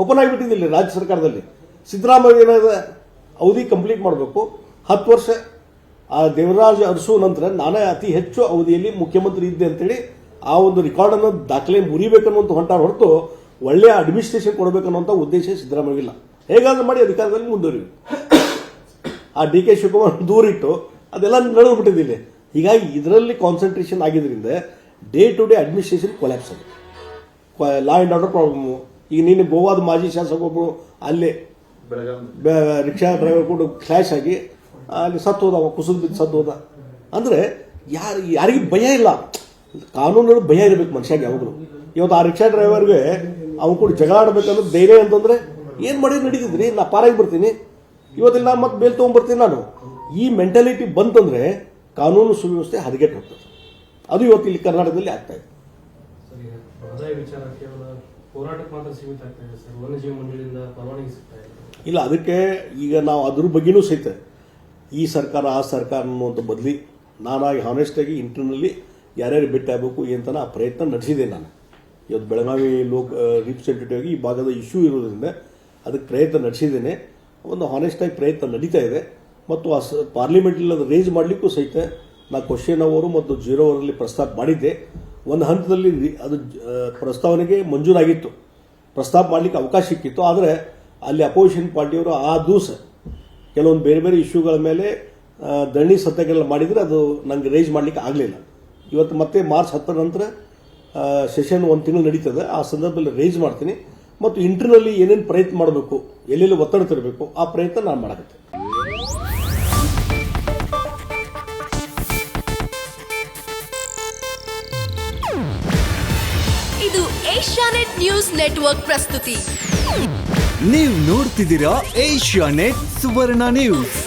Open ಆಗಿಬಿಟ್ಟಿದ್ದಿಲ್ಲ ರಾಜ್ಯ ಸರ್ಕಾರದಲ್ಲಿ. ಸಿದ್ದರಾಮಯ್ಯನ ಅವಧಿ ಕಂಪ್ಲೀಟ್ ಮಾಡಬೇಕು, 10 ವರ್ಷ. ಆ ದೇವರಾಜ್ ಅರಸು ನಂತರ ನಾನೇ ಅತಿ ಹೆಚ್ಚು ಅವಧಿಯಲ್ಲಿ ಮುಖ್ಯಮಂತ್ರಿ ಇದ್ದೆ ಅಂತೇಳಿ ಆ ಒಂದು ರೆಕಾರ್ಡನ್ನು ದಾಖಲೆ ಮುರಿಬೇಕನ್ನುವಂಥ ಹೊಂಟಾರ ಹೊರತು ಒಳ್ಳೆಯ ಅಡ್ಮಿನಿಸ್ಟ್ರೇಷನ್ ಕೊಡಬೇಕನ್ನುವಂಥ ಉದ್ದೇಶ ಸಿದ್ದರಾಮಯ್ಯಗಿಲ್ಲ. ಹೇಗಾದ್ರೂ ಮಾಡಿ ಅಧಿಕಾರದಲ್ಲಿ ಮುಂದುವರಿವಿ. ಆ DK ಶಿವಕುಮಾರ್ ದೂರಿಟ್ಟು ಅದೆಲ್ಲ ನಡೆದ್ಬಿಟ್ಟಿದ್ದಿಲ್ಲ. ಹೀಗಾಗಿ ಇದರಲ್ಲಿ ಕಾನ್ಸಂಟ್ರೇಷನ್ ಆಗಿದ್ದರಿಂದ day to day administration collapse ಆಗಿದೆ. Law and order problem. ಈಗ ನೀನು ಗೋವಾದ ಮಾಜಿ ಶಾಸಕೊಬ್ಬರು ಅಲ್ಲೇ ರಿಕ್ಷಾ ಡ್ರೈವರ್ ಕೂಡ ಕ್ಲಾಶ್ ಆಗಿ ಅಲ್ಲಿ ಸತ್ತೋದ, ಕುಸಿದು ಬಿದ್ದು ಸತ್ತೋದ. ಅಂದರೆ ಯಾರಿಗೂ ಭಯ ಇಲ್ಲ, ಕಾನೂನಲ್ಲಿ ಭಯ ಇರಬೇಕು ಮನುಷ್ಯಾಗ ಯಾವಾಗಲೂ. ಇವತ್ತು ಆ ರಿಕ್ಷಾ ಡ್ರೈವರ್ಗೆ ಅವ್ನು ಕೂಡ ಜಗಳ ಆಡಬೇಕನ್ನೋದು ಧೈರ್ಯ ಅಂತಂದ್ರೆ ಏನು ಮಾಡಿ ನಡೀತಿದ್ರಿ, ನಾ ಪಾರಾಗಿ ಬರ್ತೀನಿ, ಇವತ್ತಿಲ್ಲ ನಾನು ಮತ್ತೆ ಬೇಲ್ ತೊಗೊಂಡ್ಬರ್ತೀನಿ ನಾನು. ಈ ಮೆಂಟಾಲಿಟಿ ಬಂತಂದ್ರೆ ಕಾನೂನು ಸುವ್ಯವಸ್ಥೆ ಹದಗೆಟ್ಟು ಹೋಗ್ತದೆ. ಅದು ಇವತ್ತು ಇಲ್ಲಿ ಕರ್ನಾಟಕದಲ್ಲಿ ಆಗ್ತಾ ಇದೆ. ಇಲ್ಲ, ಅದಕ್ಕೆ ಈಗ ನಾವು ಅದ್ರ ಬಗ್ಗೆನೂ ಸಹಿತ ಈ ಸರ್ಕಾರ ಆ ಸರ್ಕಾರ ಅನ್ನುವಂಥ ಬದಲಿ ನಾನಾಗಿ ಹಾನೆಸ್ಟಾಗಿ ಇಂಟರ್ನಲ್ಲಿ ಯಾರ್ಯಾರು ಭೇಟಿ ಆಗಬೇಕು ಅಂತನ ಆ ಪ್ರಯತ್ನ ನಡೆಸಿದೆ. ನಾನು ಇವತ್ತು ಬೆಳಗಾವಿ ರಿಪ್ರೆಸೆಂಟೇಟಿವ್ ಆಗಿ ಈ ಭಾಗದ ಇಶ್ಯೂ ಇರೋದ್ರಿಂದ ಅದಕ್ಕೆ ಪ್ರಯತ್ನ ನಡೆಸಿದ್ದೇನೆ. ಒಂದು ಹಾನೆಸ್ಟಾಗಿ ಪ್ರಯತ್ನ ನಡೀತಾ ಇದೆ. ಮತ್ತು ಆ ಪಾರ್ಲಿಮೆಂಟಲ್ಲಿ ಅದು ರೇಸ್ ಮಾಡಲಿಕ್ಕೂ ಸಹಿತ ನಾ ಕ್ವಶನ್ ಅವರು ಮತ್ತು 0 ಅವರಲ್ಲಿ ಪ್ರಸ್ತಾಪ ಮಾಡಿದ್ದೆ. ಒಂದು ಹಂತದಲ್ಲಿ ಅದು ಪ್ರಸ್ತಾವನೆಗೆ ಮಂಜೂರಾಗಿತ್ತು, ಪ್ರಸ್ತಾಪ ಮಾಡಲಿಕ್ಕೆ ಅವಕಾಶ ಸಿಕ್ಕಿತ್ತು. ಆದರೆ ಅಲ್ಲಿ ಅಪೋಸಿಷನ್ ಪಾರ್ಟಿಯವರು ಆ ದಿವಸ ಕೆಲವೊಂದು ಬೇರೆ ಬೇರೆ ಇಶ್ಯೂಗಳ ಮೇಲೆ ಧರಣಿ ಸತ್ಯಾಗ್ರಹ ಮಾಡಿದರೆ ಅದು ನನಗೆ ರೇಸ್ ಮಾಡಲಿಕ್ಕೆ ಆಗಲಿಲ್ಲ. ಇವತ್ತು ಮತ್ತೆ ಮಾರ್ಚ್ 10 ನಂತರ ಸೆಷನ್ 1 ತಿಂಗಳು ನಡೀತದೆ. ಆ ಸಂದರ್ಭದಲ್ಲಿ ರೇಸ್ ಮಾಡ್ತೀನಿ ಮತ್ತು ಇಂಟರ್ನಲ್ಲಿ ಏನೇನು ಪ್ರಯತ್ನ ಮಾಡಬೇಕು, ಎಲ್ಲೆಲ್ಲಿ ಒತ್ತಡ ತರಬೇಕು ಆ ಪ್ರಯತ್ನ ನಾನು ಮಾಡಕತ್ತೆ. ಇದು ಏಷ್ಯಾನೆಟ್ ನ್ಯೂಸ್ ನೆಟ್ವರ್ಕ್ ಪ್ರಸ್ತುತಿ. ನೀವು ನೋಡ್ತಿದ್ದೀರಾ ಏಷ್ಯಾನೆಟ್ ಸುವರ್ಣ ನ್ಯೂಸ್.